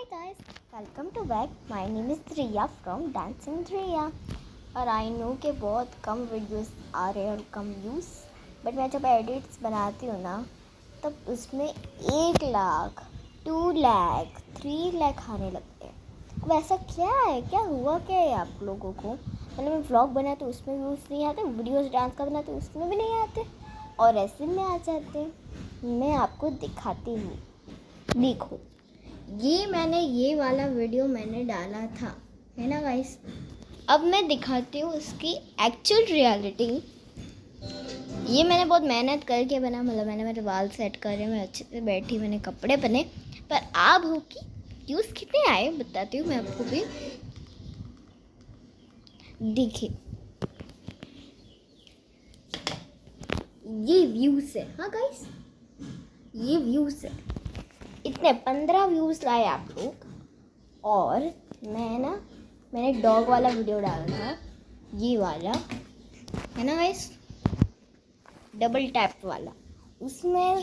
Hi guys, welcome to back. My name is Riya from Dancing Riya. और I know कि बहुत कम videos आ रहे हैं और कम व्यूज़, बट मैं जब एडिट्स बनाती हूँ ना तब उसमें 1 लाख 2 लाख 3 लाख आने लगते हैं। अब ऐसा क्या है, क्या हुआ क्या है आप लोगों को? मतलब मैं व्लॉग बनाती हूँ उसमें व्यूज़ नहीं आते, वीडियोस डांस का बनाती हूँ उसमें भी नहीं आते, और ऐसे में आ जाते हैं। मैं आपको दिखाती हूँ, देखो ये वाला वीडियो मैंने डाला था, है ना गाइस। अब मैं दिखाती हूँ उसकी एक्चुअल रियलिटी। ये मैंने बहुत मेहनत करके बना, मतलब मैंने मेरे बाल सेट करे, मैं अच्छे से बैठी, मैंने कपड़े पहने, पर आप हो कि व्यूज़ कितने आए बताती हूँ मैं आपको भी। देखिए ये व्यूज़ है, हाँ गाइस ये व्यूज़ है, इतने 15 व्यूज़ लाए आप लोग। और मैंने डॉग वाला वीडियो डाला था, ये वाला है ना गाइस, डबल टैप वाला। उसमें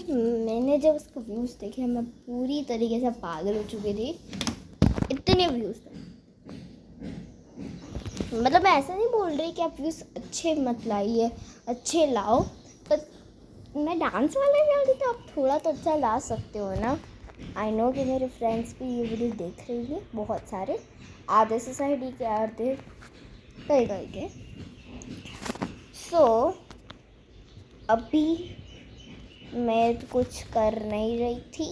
मैंने जब उसके व्यूज़ देखे मैं पूरी तरीके से पागल हो चुकी थी, इतने व्यूज़ थे। मतलब मैं ऐसा नहीं बोल रही कि आप व्यूज़ अच्छे मत लाइए, अच्छे लाओ, पर मैं डांस वाला डाल दी तो आप थोड़ा तो अच्छा ला सकते हो ना। आई नो कि मेरे फ्रेंड्स भी ये वीडियो देख रही है, बहुत सारे, आधे सोसाइटी के आधे कई के। सो अभी मैं कुछ कर नहीं रही थी,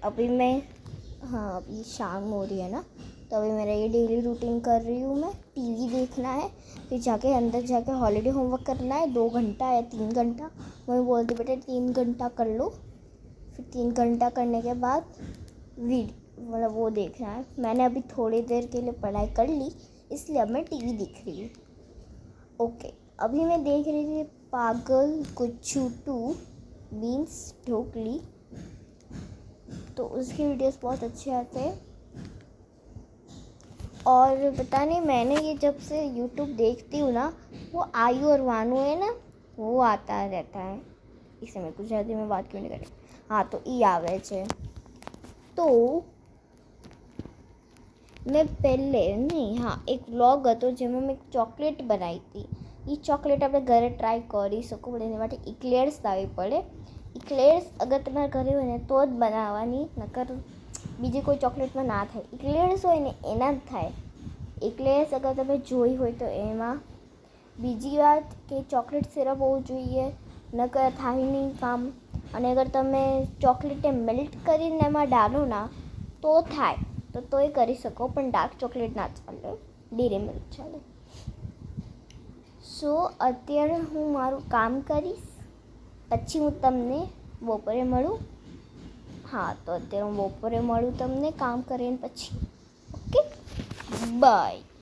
अभी अभी शाम हो रही है ना, तो अभी मेरा ये डेली रूटीन कर रही हूँ। मैं टीवी देखना है, फिर जाके अंदर जाके हॉलीडे होमवर्क करना है 2 घंटा या 3 घंटा। मैं बोलती बेटे 3 घंटा कर लो, फिर 3 घंटा करने के बाद मतलब वो देखना है। मैंने अभी थोड़ी देर के लिए पढ़ाई कर ली, इसलिए अब मैं टीवी देख रही हूँ। ओके, अभी मैं देख रही थी पागल गुच्चू 2 मीन्स ढोकली, तो उसकी वीडियोस बहुत अच्छे आते हैं। और पता नहीं, मैंने ये जब से यूट्यूब देखती हूँ ना, वो आयु और वानू है ना, वो आता रहता है। इस समय कुछ ज़्यादा मैं बात क्यों नहीं कर रही। हाँ, तो ई आवे છે, तो मैं पहले नहीं, हाँ एक व्लॉग હતો જેમાં મેં ચોકલેટ બનાવી હતી। એ ચોકલેટ આપણે ઘરે ટ્રાય કરી શકો, પણ એના માટે ઇક્લેયર્સ લાવવી પડે। ઇક્લેયર્સ અગર તમારા ઘરે હોય ને તો જ બનાવવાની, નકર બીજી કોઈ ચોકલેટમાં ના થાય। ઇક્લેયર્સ હોય ને એના જ થાય। ઇક્લેયર્સ અગર તમે જોઈ હોય તો એમાં બીજી વાત કે ચોકલેટ સિરપ હોવું જોઈએ, નકર થાય નહીં કામ। અને અગર તમે ચોકલેટને મેલ્ટ કરીને એમાં ડાલો ના તો થાય, તો તોય કરી શકો, પણ ડાર્ક ચોકલેટ ના ચાલે, ડેરી મિલ્ક ચાલે। સો અત્યારે હું મારું કામ કરીશ, પછી હું તમને બપોરે મળું। હા, તો અત્યારે હું બપોરે મળું તમને કામ કરીને પછી। Okay, by.